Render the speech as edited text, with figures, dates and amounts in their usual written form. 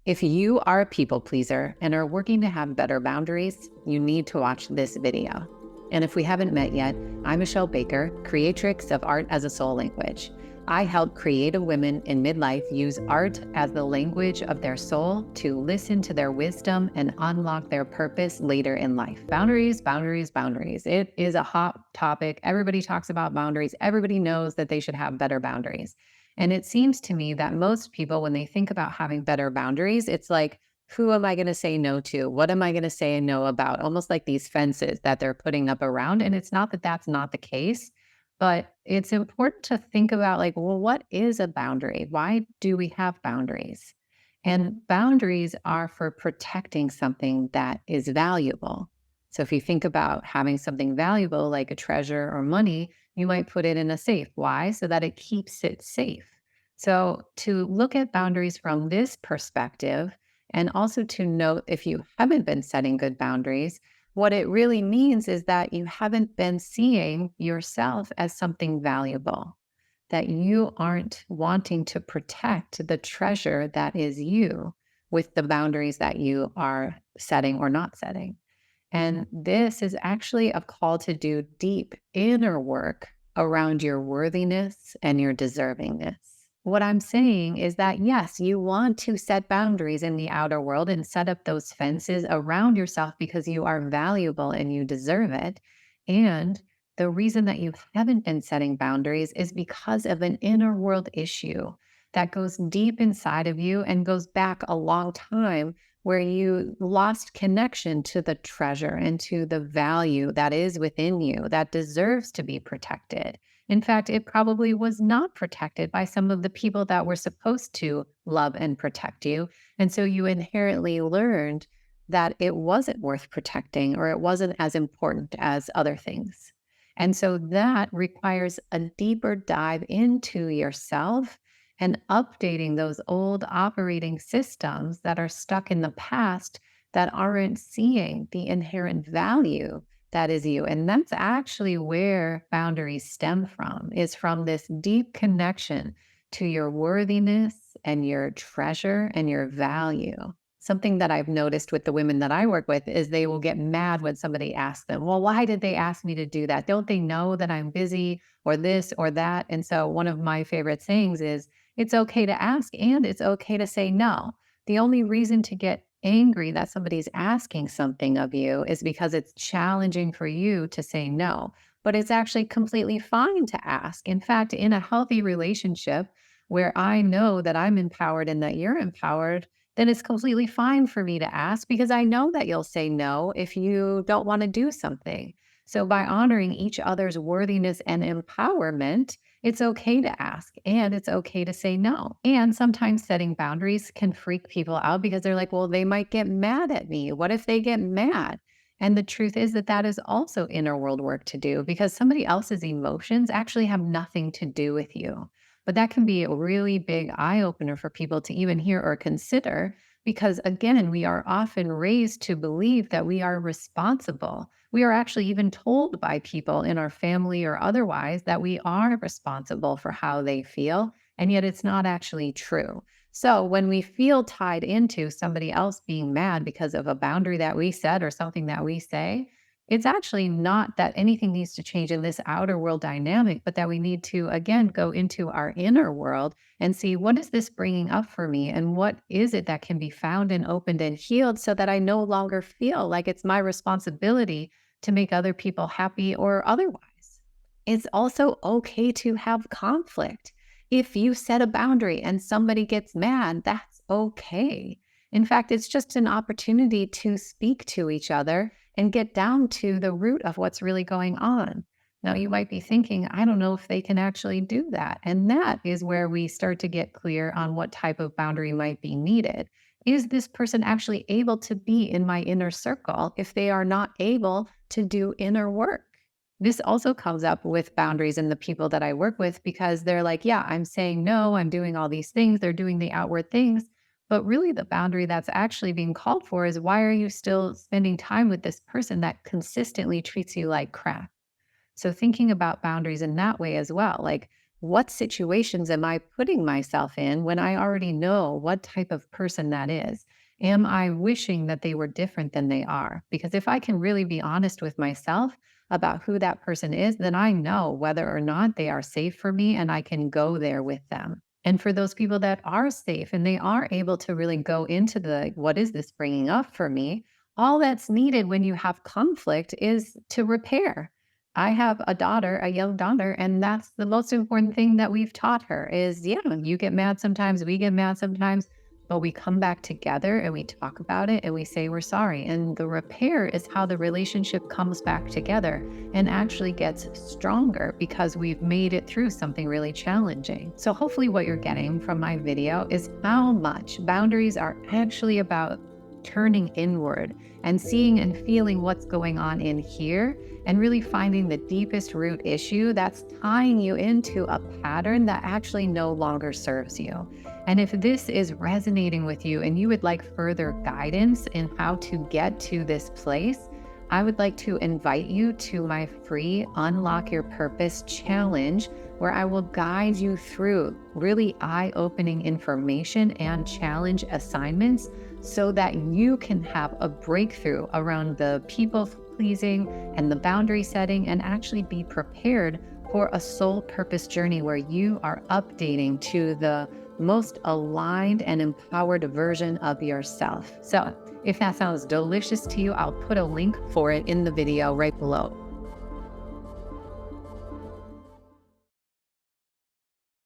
If you are a people pleaser and are working to have better boundaries, you need to watch this video. And if we haven't met yet, I'm Michelle Baker, creatrix of Art as a Soul Language. I help creative women in midlife use art as the language of their soul to listen to their wisdom and unlock their purpose later in life. Boundaries, boundaries, boundaries. It is a hot topic. Everybody talks about boundaries. Everybody knows that they should have better boundaries. And it seems to me that most people, when they think about having better boundaries, it's like, who am I going to say no to? What am I going to say no about? Almost like these fences that they're putting up around. And it's not that that's not the case, but it's important to think about like, well, what is a boundary? Why do we have boundaries? And boundaries are for protecting something that is valuable. So if you think about having something valuable like a treasure or money, you might put it in a safe. Why? So that it keeps it safe. So to look at boundaries from this perspective, and also to note if you haven't been setting good boundaries, what it really means is that you haven't been seeing yourself as something valuable, that you aren't wanting to protect the treasure that is you with the boundaries that you are setting or not setting. And this is actually a call to do deep inner work around your worthiness and your deservingness. What I'm saying is that, yes, you want to set boundaries in the outer world and set up those fences around yourself because you are valuable and you deserve it. And the reason that you haven't been setting boundaries is because of an inner world issue that goes deep inside of you and goes back a long time, where you lost connection to the treasure and to the value that is within you that deserves to be protected. In fact, it probably was not protected by some of the people that were supposed to love and protect you. And so you inherently learned that it wasn't worth protecting or it wasn't as important as other things. And so that requires a deeper dive into yourself and updating those old operating systems that are stuck in the past that aren't seeing the inherent value that is you. And that's actually where boundaries stem from, is from this deep connection to your worthiness and your treasure and your value. Something that I've noticed with the women that I work with is they will get mad when somebody asks them, well, why did they ask me to do that? Don't they know that I'm busy or this or that? And so one of my favorite sayings is, it's okay to ask and it's okay to say no. The only reason to get angry that somebody's asking something of you is because it's challenging for you to say no. But it's actually completely fine to ask. In fact, in a healthy relationship where I know that I'm empowered and that you're empowered, then it's completely fine for me to ask because I know that you'll say no if you don't want to do something. So by honoring each other's worthiness and empowerment, it's okay to ask and it's okay to say no. And sometimes setting boundaries can freak people out because they're like, well, they might get mad at me. What if they get mad? And the truth is that that is also inner world work to do because somebody else's emotions actually have nothing to do with you. But that can be a really big eye opener for people to even hear or consider because, again, we are often raised to believe that we are responsible. We are actually even told by people in our family or otherwise that we are responsible for how they feel, and yet it's not actually true. So when we feel tied into somebody else being mad because of a boundary that we set or something that we say, it's actually not that anything needs to change in this outer world dynamic, but that we need to, again, go into our inner world and see what is this bringing up for me and what is it that can be found and opened and healed so that I no longer feel like it's my responsibility to make other people happy or otherwise. It's also okay to have conflict. If you set a boundary and somebody gets mad, that's okay. In fact, it's just an opportunity to speak to each other and get down to the root of what's really going on. Now, you might be thinking, I don't know if they can actually do that. And that is where we start to get clear on what type of boundary might be needed. Is this person actually able to be in my inner circle if they are not able to do inner work? This also comes up with boundaries in the people that I work with because they're like, yeah, I'm saying no, I'm doing all these things, they're doing the outward things. But really, the boundary that's actually being called for is why are you still spending time with this person that consistently treats you like crap? So, thinking about boundaries in that way as well, like What situations am I putting myself in when I already know what type of person that is? Am I wishing that they were different than they are? Because if I can really be honest with myself about who that person is, then I know whether or not they are safe for me and I can go there with them. And for those people that are safe and they are able to really go into the, what is this bringing up for me? All that's needed when you have conflict is to repair. I have a daughter, a young daughter, and that's the most important thing that we've taught her is, yeah, you get mad sometimes, we get mad sometimes, but we come back together and we talk about it and we say we're sorry. And the repair is how the relationship comes back together and actually gets stronger because we've made it through something really challenging. So hopefully what you're getting from my video is how much boundaries are actually about turning inward and seeing and feeling what's going on in here and really finding the deepest root issue that's tying you into a pattern that actually no longer serves you. And if this is resonating with you and you would like further guidance in how to get to this place, I would like to invite you to my free Unlock Your Purpose challenge, where I will guide you through really eye-opening information and challenge assignments so that you can have a breakthrough around the people pleasing and the boundary setting and actually be prepared for a soul purpose journey where you are updating to the most aligned and empowered version of yourself. So if that sounds delicious to you, I'll put a link for it in the video right below.